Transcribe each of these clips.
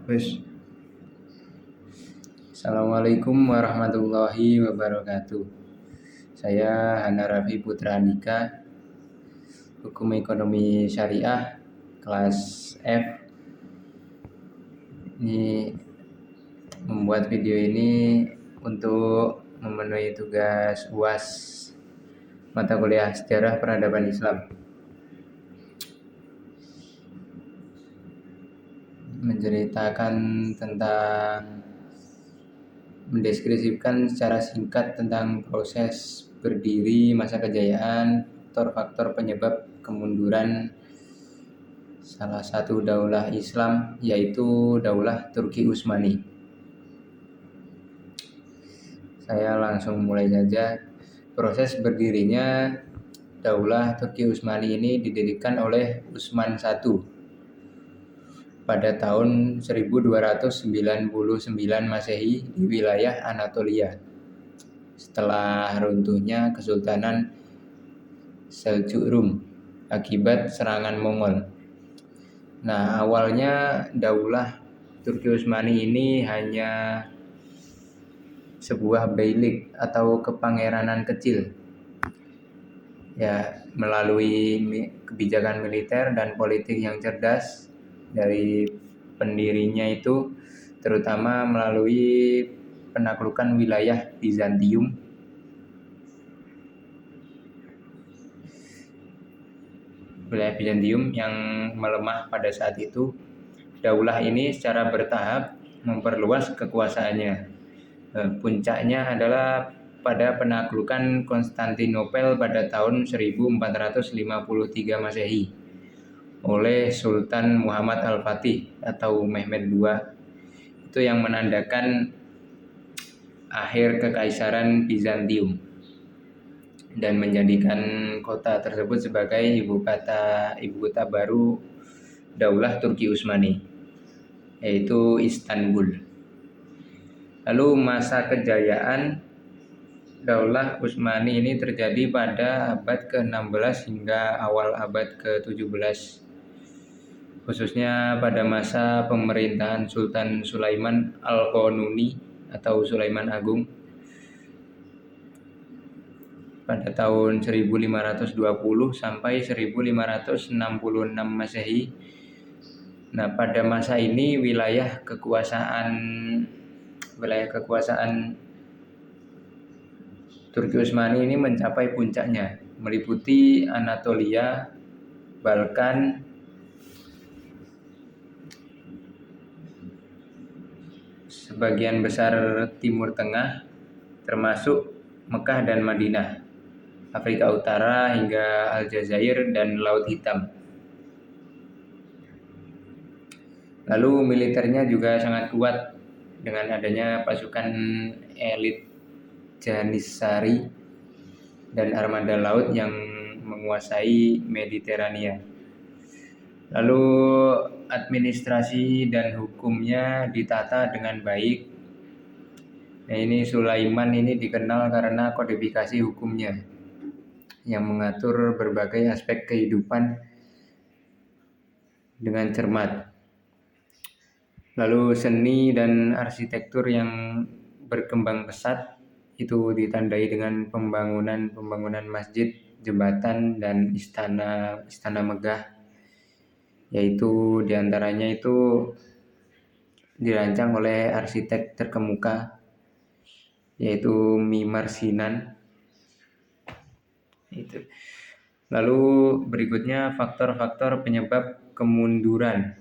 Wes. Assalamualaikum warahmatullahi wabarakatuh. Saya Hana Raffi Putra Andika, Hukum Ekonomi Syariah, kelas F. Ini membuat video ini untuk memenuhi tugas UAS mata kuliah Sejarah Peradaban Islam. Menceritakan tentang mendeskripsikan secara singkat tentang proses berdiri masa kejayaan, faktor-faktor penyebab kemunduran salah satu daulah Islam, yaitu Daulah Turki Utsmani. Saya langsung mulai saja. Proses berdirinya Daulah Turki Utsmani ini didirikan oleh Utsman I pada tahun 1299 Masehi di wilayah Anatolia, setelah runtuhnya Kesultanan Seljuk Rum akibat serangan Mongol. Nah, awalnya Daulah Turki Utsmani ini hanya sebuah beylik atau kepangeranan kecil. Ya, melalui kebijakan militer dan politik yang cerdas dari pendirinya itu, terutama melalui penaklukan wilayah Bizantium, yang melemah pada saat itu. Daulah ini secara bertahap memperluas kekuasaannya. Puncaknya adalah pada penaklukan Konstantinopel pada tahun 1453 Masehi oleh Sultan Muhammad Al-Fatih atau Mehmed II. Itu yang menandakan akhir kekaisaran Bizantium dan menjadikan kota tersebut sebagai ibu kota baru Daulah Turki Utsmani, yaitu Istanbul. Lalu masa kejayaan Daulah Utsmani ini terjadi pada abad ke-16 hingga awal abad ke-17, khususnya pada masa pemerintahan Sultan Sulaiman Al-Qanuni atau Sulaiman Agung pada tahun 1520 sampai 1566 Masehi. Nah, pada masa ini wilayah kekuasaan Turki Utsmani ini mencapai puncaknya, meliputi Anatolia, Balkan, sebagian besar Timur Tengah, termasuk Mekah dan Madinah, Afrika Utara hingga Aljazair dan Laut Hitam. Lalu militernya juga sangat kuat dengan adanya pasukan elit Janissary dan armada laut yang menguasai Mediterania. Lalu administrasi dan hukumnya ditata dengan baik. Nah, ini Sulaiman ini dikenal karena kodifikasi hukumnya yang mengatur berbagai aspek kehidupan dengan cermat. Lalu seni dan arsitektur yang berkembang pesat itu ditandai dengan pembangunan masjid, jembatan, dan istana megah, yaitu diantaranya itu dirancang oleh arsitek terkemuka, yaitu Mimar Sinan. Itu. Lalu berikutnya faktor-faktor penyebab kemunduran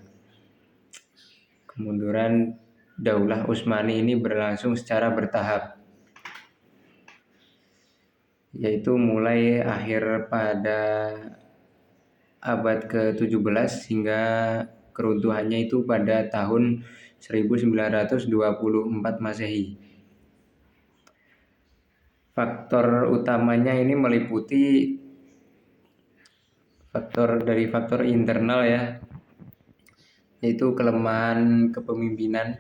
Daulah Utsmani ini berlangsung secara bertahap, yaitu mulai akhir pada abad ke-17 hingga keruntuhannya itu pada tahun 1924 Masehi. Faktor utamanya ini meliputi faktor internal ya, yaitu kelemahan kepemimpinan,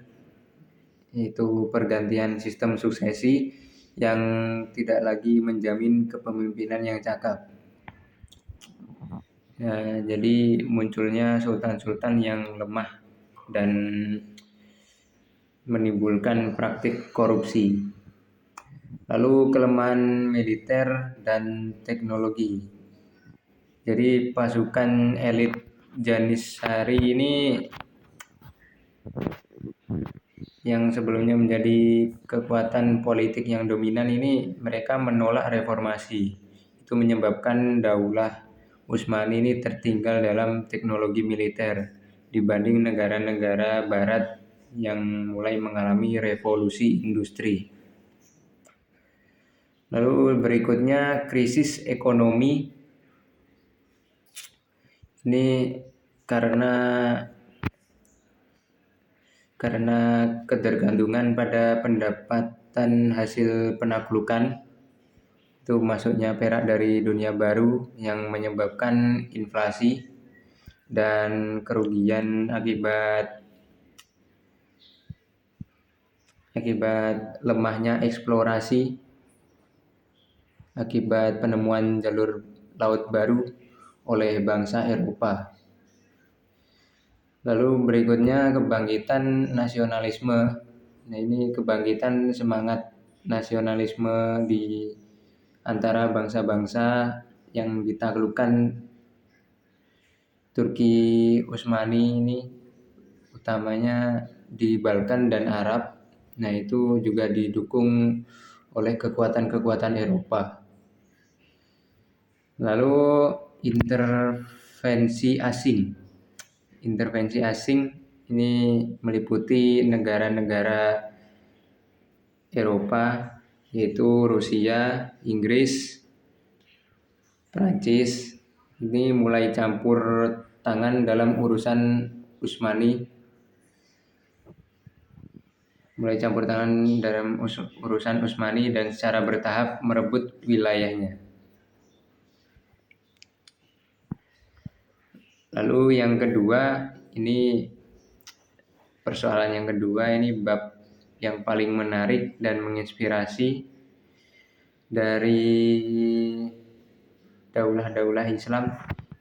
yaitu pergantian sistem suksesi yang tidak lagi menjamin kepemimpinan yang cakap. Ya, jadi munculnya sultan-sultan yang lemah dan menimbulkan praktik korupsi. Lalu kelemahan militer dan teknologi. Jadi pasukan elit Janissary ini yang sebelumnya menjadi kekuatan politik yang dominan ini, mereka menolak reformasi. Itu menyebabkan Daulah Utsmani ini tertinggal dalam teknologi militer dibanding negara-negara barat yang mulai mengalami revolusi industri. Lalu berikutnya krisis ekonomi. Ini karena ketergantungan pada pendapatan hasil penaklukan, itu masuknya perak dari dunia baru yang menyebabkan inflasi dan kerugian akibat lemahnya eksplorasi, akibat penemuan jalur laut baru oleh bangsa Eropa. Lalu berikutnya kebangkitan nasionalisme. Nah, ini kebangkitan semangat nasionalisme di antara bangsa-bangsa yang ditaklukkan Turki Utsmani ini, utamanya di Balkan dan Arab. Nah, itu juga didukung oleh kekuatan-kekuatan Eropa. Lalu intervensi asing. Intervensi asing ini meliputi negara-negara Eropa, yaitu Rusia, Inggris, Prancis. Ini mulai campur tangan dalam urusan Utsmani, dan secara bertahap merebut wilayahnya. Lalu yang kedua, ini persoalan yang kedua, ini bab yang paling menarik dan menginspirasi dari daulah-daulah Islam.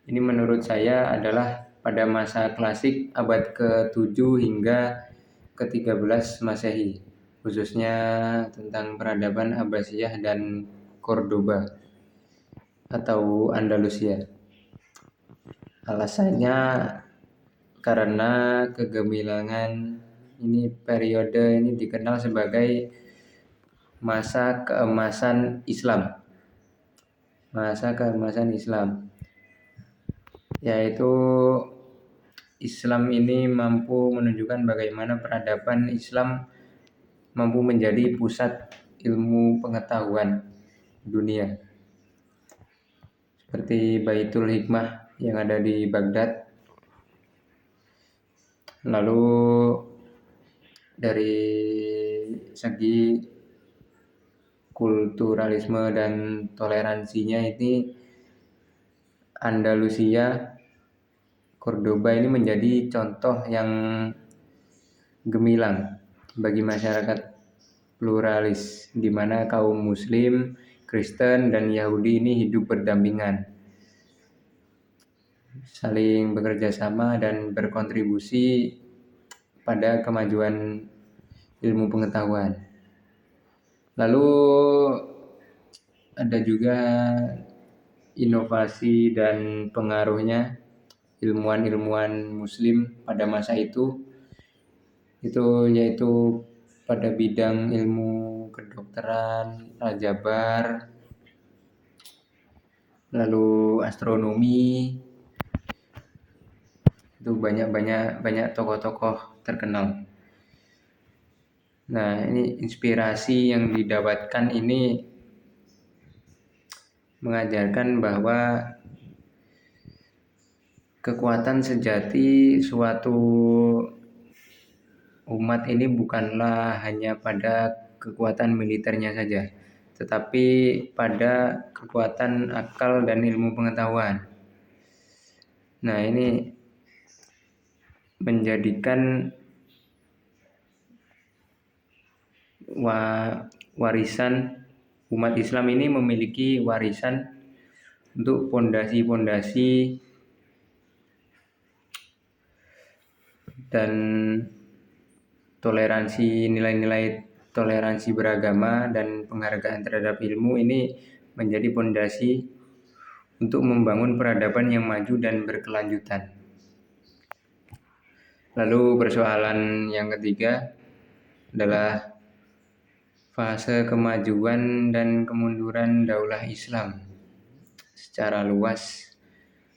Ini menurut saya adalah pada masa klasik abad ke-7 hingga ke-13 Masehi, khususnya tentang peradaban Abbasiyah dan Cordoba atau Andalusia. Alasannya karena kegemilangan ini, periode ini dikenal sebagai masa keemasan Islam. Masa keemasan Islam, yaitu Islam ini mampu menunjukkan bagaimana peradaban Islam mampu menjadi pusat ilmu pengetahuan dunia, seperti Baitul Hikmah yang ada di Baghdad. Lalu dari segi kulturalisme dan toleransinya, ini Andalusia, Cordoba ini menjadi contoh yang gemilang bagi masyarakat pluralis, di mana kaum Muslim, Kristen, dan Yahudi ini hidup berdampingan, saling bekerja sama dan berkontribusi pada kemajuan ilmu pengetahuan. Lalu ada juga inovasi dan pengaruhnya ilmuwan-ilmuwan Muslim pada masa itu yaitu pada bidang ilmu kedokteran, aljabar, lalu astronomi. Itu banyak tokoh-tokoh terkenal. Nah, ini inspirasi yang didapatkan ini mengajarkan bahwa kekuatan sejati suatu umat ini bukanlah hanya pada kekuatan militernya saja, tetapi pada kekuatan akal dan ilmu pengetahuan. Nah, ini menjadikan warisan umat Islam ini memiliki warisan untuk pondasi-pondasi dan nilai-nilai toleransi beragama dan penghargaan terhadap ilmu ini menjadi pondasi untuk membangun peradaban yang maju dan berkelanjutan. Lalu persoalan yang ketiga adalah fase kemajuan dan kemunduran daulah Islam secara luas.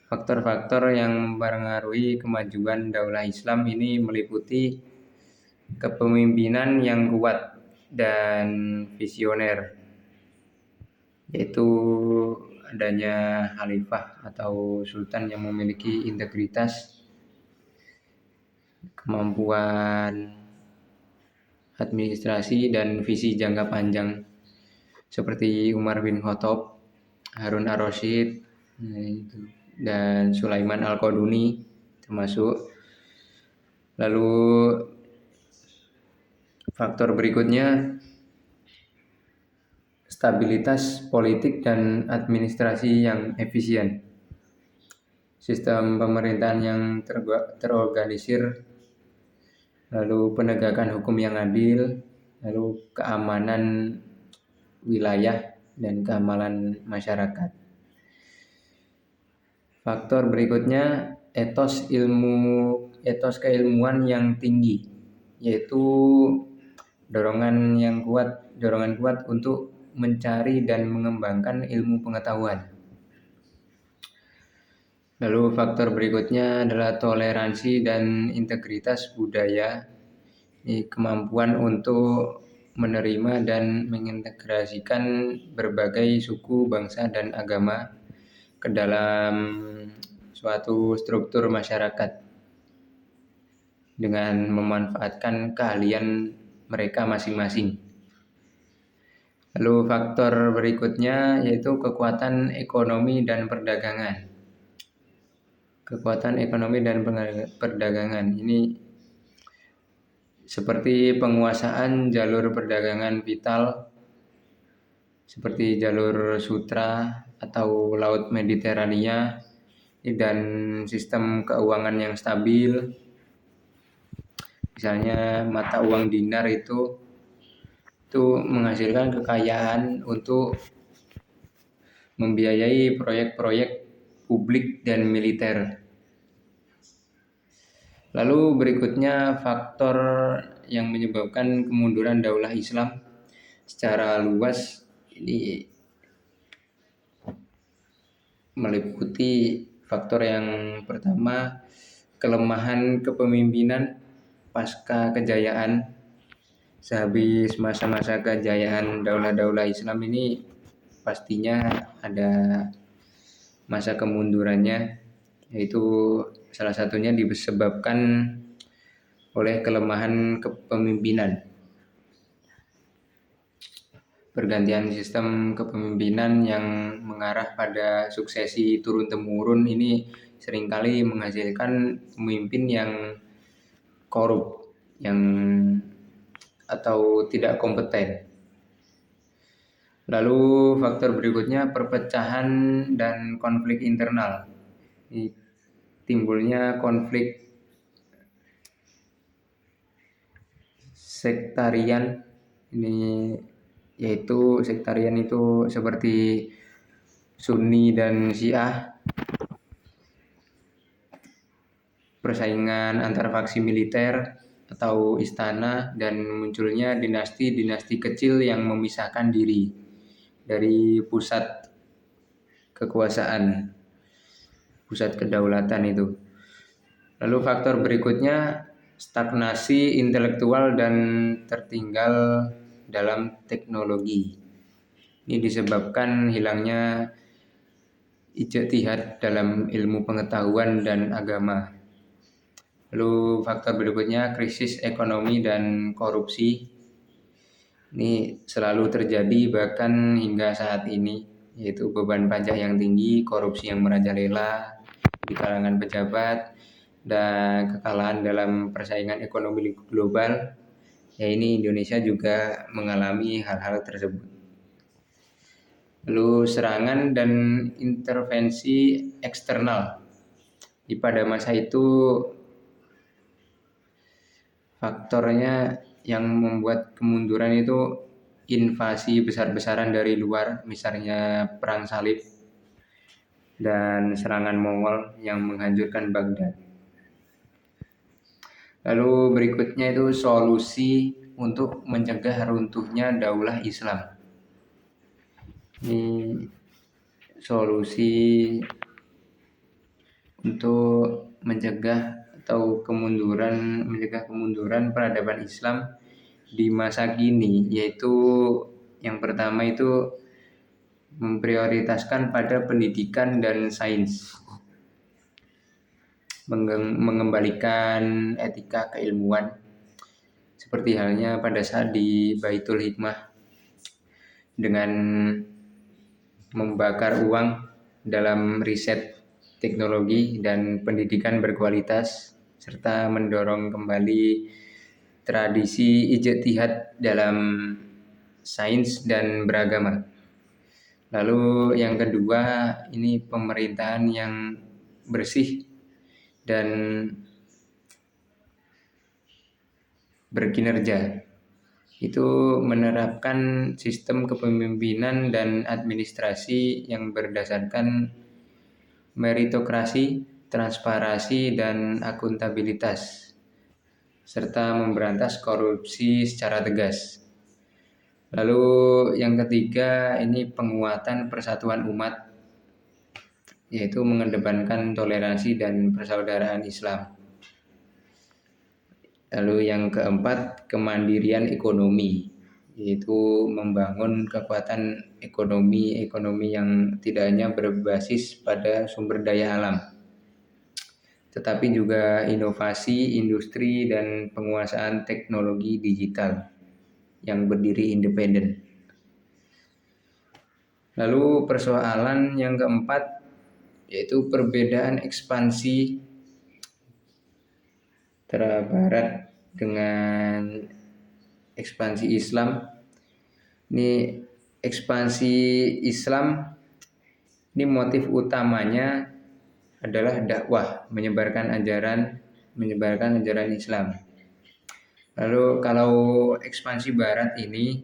Faktor-faktor yang mempengaruhi kemajuan daulah Islam ini meliputi kepemimpinan yang kuat dan visioner, yaitu adanya khalifah atau sultan yang memiliki integritas, kemampuan administrasi dan visi jangka panjang seperti Umar bin Khattab, Harun ar-Rasyid, dan Sulaiman al-Qaduni termasuk. Lalu faktor berikutnya stabilitas politik dan administrasi yang efisien, sistem pemerintahan yang terorganisir, lalu penegakan hukum yang adil, lalu keamanan wilayah dan keamanan masyarakat. Faktor berikutnya etos keilmuan yang tinggi, yaitu dorongan kuat untuk mencari dan mengembangkan ilmu pengetahuan. Lalu faktor berikutnya adalah toleransi dan integritas budaya, kemampuan untuk menerima dan mengintegrasikan berbagai suku, bangsa, dan agama ke dalam suatu struktur masyarakat dengan memanfaatkan keahlian mereka masing-masing. Lalu faktor berikutnya yaitu kekuatan ekonomi dan perdagangan. Kekuatan ekonomi dan perdagangan ini seperti penguasaan jalur perdagangan vital seperti jalur Sutra atau Laut Mediterania dan sistem keuangan yang stabil. Misalnya mata uang dinar itu menghasilkan kekayaan untuk membiayai proyek-proyek publik dan militer. Lalu berikutnya faktor yang menyebabkan kemunduran daulah Islam secara luas ini meliputi faktor yang pertama, kelemahan kepemimpinan pasca kejayaan. Sehabis masa-masa kejayaan daulah-daulah Islam ini pastinya ada masa kemundurannya, yaitu salah satunya disebabkan oleh kelemahan kepemimpinan. Pergantian sistem kepemimpinan yang mengarah pada suksesi turun-temurun ini seringkali menghasilkan pemimpin yang korup, atau tidak kompeten. Lalu faktor berikutnya perpecahan dan konflik internal. Timbulnya konflik sektarian ini, yaitu sektarian itu seperti Sunni dan Syiah, persaingan antar faksi militer atau istana, dan munculnya dinasti-dinasti kecil yang memisahkan diri dari pusat kekuasaan, pusat kedaulatan itu. Lalu faktor berikutnya stagnasi intelektual dan tertinggal dalam teknologi. Ini disebabkan hilangnya ijtihad dalam ilmu pengetahuan dan agama. Lalu faktor berikutnya krisis ekonomi dan korupsi. Ini selalu terjadi bahkan hingga saat ini, yaitu beban pajak yang tinggi, korupsi yang merajalela di kalangan pejabat, dan kekalahan dalam persaingan ekonomi global. Ya, ini Indonesia juga mengalami hal-hal tersebut. Lalu serangan dan intervensi eksternal. Pada masa itu faktornya yang membuat kemunduran itu invasi besar-besaran dari luar, misalnya perang salib dan serangan Mongol yang menghancurkan Baghdad. Lalu berikutnya itu solusi untuk mencegah runtuhnya daulah Islam. Ini solusi untuk mencegah kemunduran peradaban Islam di masa kini, yaitu yang pertama itu memprioritaskan pada pendidikan dan sains, mengembalikan etika keilmuan seperti halnya pada saat di Baitul Hikmah dengan membakar uang dalam riset teknologi dan pendidikan berkualitas serta mendorong kembali tradisi ijtihad dalam sains dan beragama. Lalu yang kedua, ini pemerintahan yang bersih dan berkinerja. Itu menerapkan sistem kepemimpinan dan administrasi yang berdasarkan meritokrasi, transparansi, dan akuntabilitas, serta memberantas korupsi secara tegas. Lalu yang ketiga, ini penguatan persatuan umat, yaitu mengedepankan toleransi dan persaudaraan Islam. Lalu yang keempat, kemandirian ekonomi, yaitu membangun kekuatan ekonomi yang tidak hanya berbasis pada sumber daya alam, tetapi juga inovasi, industri, dan penguasaan teknologi digital yang berdiri independen. Lalu persoalan yang keempat, yaitu perbedaan ekspansi antara Barat dengan ekspansi Islam. Ini ekspansi Islam, ini motif utamanya adalah dakwah, menyebarkan ajaran Islam. Lalu kalau ekspansi Barat ini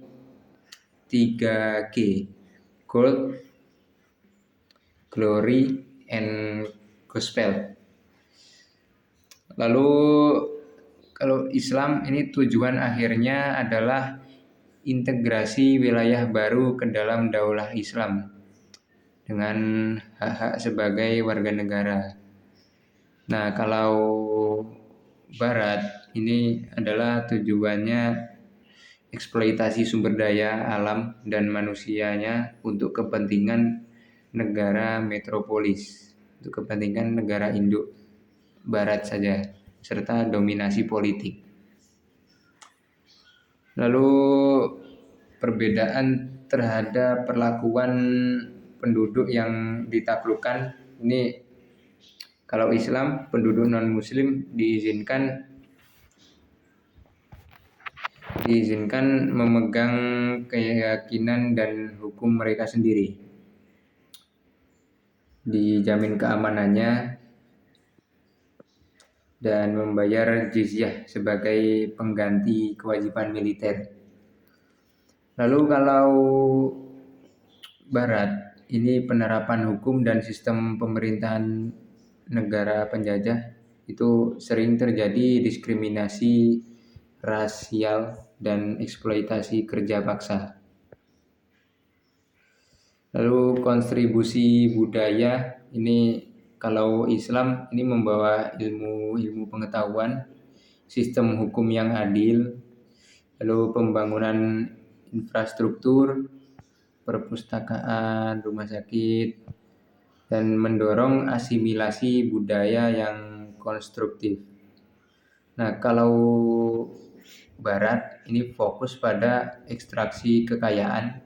3G, Gold, Glory, and Gospel. Lalu kalau Islam ini tujuan akhirnya adalah integrasi wilayah baru ke dalam daulah Islam dengan hak-hak sebagai warga negara. Nah, kalau Barat ini adalah tujuannya eksploitasi sumber daya alam dan manusianya untuk kepentingan negara metropolis, untuk kepentingan negara induk Barat saja, serta dominasi politik. Lalu perbedaan terhadap perlakuan penduduk yang ditaklukkan, ini kalau Islam, penduduk non-Muslim diizinkan memegang keyakinan dan hukum mereka sendiri, dijamin keamanannya, dan membayar jizyah sebagai pengganti kewajiban militer. Lalu kalau Barat, ini penerapan hukum dan sistem pemerintahan negara penjajah itu sering terjadi diskriminasi rasial dan eksploitasi kerja paksa. Lalu kontribusi budaya, ini kalau Islam ini membawa ilmu pengetahuan, sistem hukum yang adil, lalu pembangunan infrastruktur, perpustakaan, rumah sakit, dan mendorong asimilasi budaya yang konstruktif. Nah, kalau Barat ini fokus pada ekstraksi kekayaan,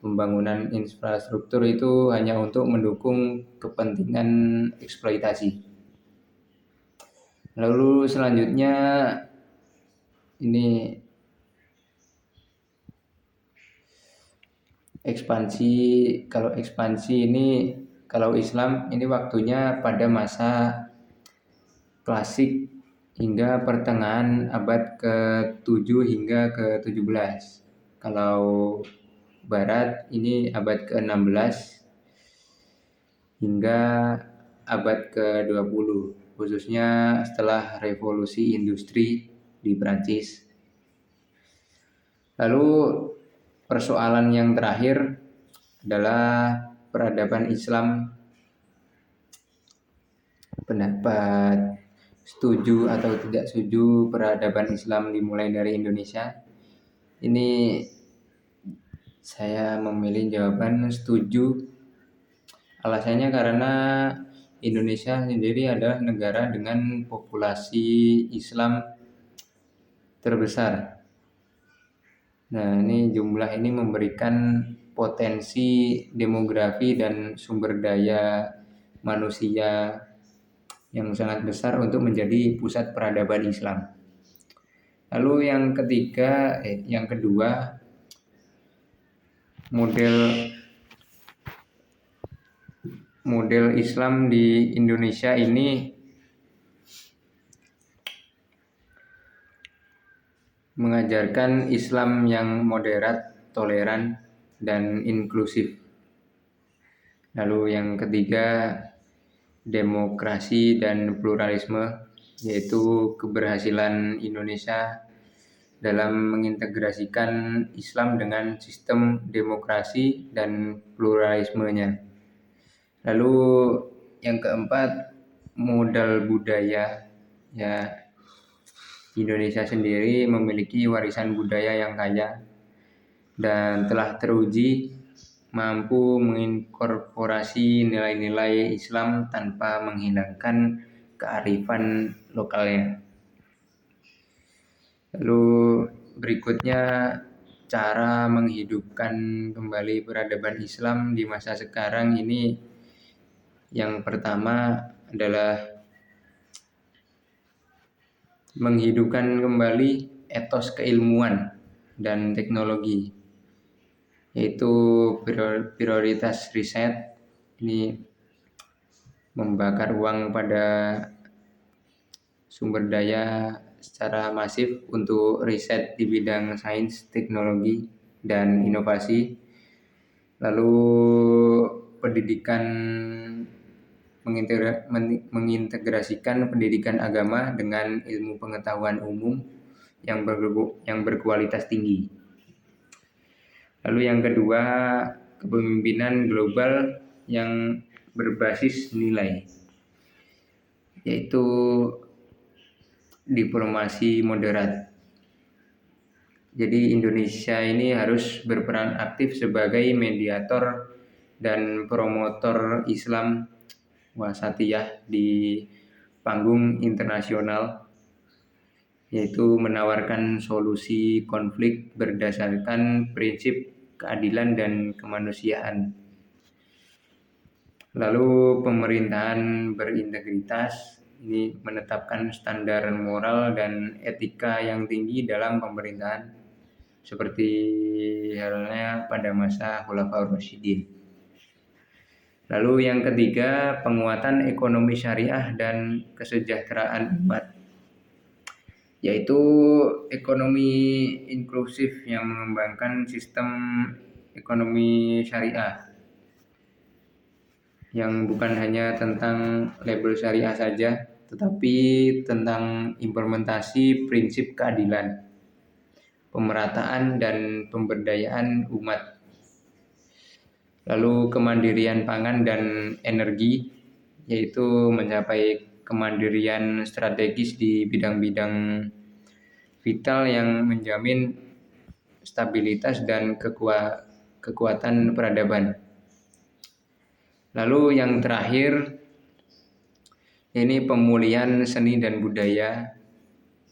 pembangunan infrastruktur itu hanya untuk mendukung kepentingan eksploitasi. Lalu selanjutnya ini ekspansi. Kalau Islam ini waktunya pada masa klasik hingga pertengahan abad ke-7 hingga ke-17. Kalau Barat ini abad ke-16 hingga abad ke-20, khususnya setelah revolusi industri di Prancis. Lalu persoalan yang terakhir adalah peradaban Islam. Pendapat setuju atau tidak setuju peradaban Islam dimulai dari Indonesia? Ini saya memilih jawaban setuju. Alasannya karena Indonesia sendiri adalah negara dengan populasi Islam terbesar. Nah, ini jumlah ini memberikan potensi demografi dan sumber daya manusia yang sangat besar untuk menjadi pusat peradaban Islam. Lalu yang kedua, model Islam di Indonesia ini mengajarkan Islam yang moderat, toleran, dan inklusif. Lalu yang ketiga, demokrasi dan pluralisme, yaitu keberhasilan Indonesia dalam mengintegrasikan Islam dengan sistem demokrasi dan pluralismenya. Lalu yang keempat, modal budaya. Ya, Indonesia sendiri memiliki warisan budaya yang kaya dan telah teruji mampu menginkorporasi nilai-nilai Islam tanpa menghilangkan kearifan lokalnya. Lalu berikutnya, cara menghidupkan kembali peradaban Islam di masa sekarang ini. Yang pertama adalah menghidupkan kembali etos keilmuan dan teknologi, yaitu prioritas riset. Ini membakar uang pada sumber daya secara masif untuk riset di bidang sains, teknologi, dan inovasi. Lalu pendidikan, mengintegrasikan pendidikan agama dengan ilmu pengetahuan umum yang berkualitas tinggi. Lalu yang kedua, kepemimpinan global yang berbasis nilai, yaitu diplomasi moderat. Jadi Indonesia ini harus berperan aktif sebagai mediator dan promotor Islam wasatiyah di panggung internasional, yaitu menawarkan solusi konflik berdasarkan prinsip keadilan dan kemanusiaan. Lalu pemerintahan berintegritas, ini menetapkan standar moral dan etika yang tinggi dalam pemerintahan, seperti halnya pada masa Khulafaur Rasyidin. Lalu yang ketiga, penguatan ekonomi syariah dan kesejahteraan umat, yaitu ekonomi inklusif yang mengembangkan sistem ekonomi syariah yang bukan hanya tentang label syariah saja, tetapi tentang implementasi prinsip keadilan, pemerataan, dan pemberdayaan umat. Lalu kemandirian pangan dan energi, yaitu mencapai kemandirian strategis di bidang-bidang vital yang menjamin stabilitas dan kekuatan peradaban. Lalu yang terakhir, ini pemulihan seni dan budaya.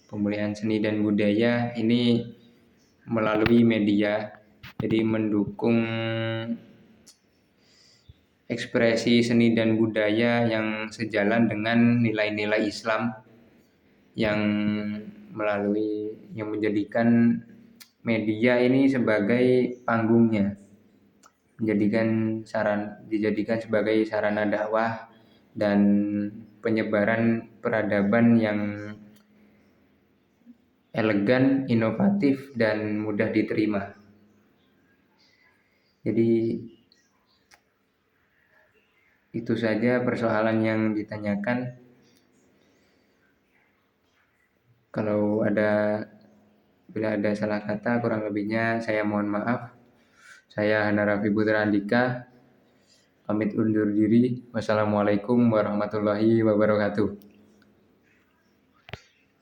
Pemulihan seni dan budaya ini melalui media, jadi mendukung ekspresi seni dan budaya yang sejalan dengan nilai-nilai Islam yang menjadikan media ini sebagai panggungnya, dijadikan sebagai sarana dakwah dan penyebaran peradaban yang elegan, inovatif, dan mudah diterima. Jadi itu saja persoalan yang ditanyakan. Bila ada salah kata, kurang lebihnya saya mohon maaf. Saya Hana Raffi Putra Andika, pamit undur diri. Wassalamualaikum warahmatullahi wabarakatuh.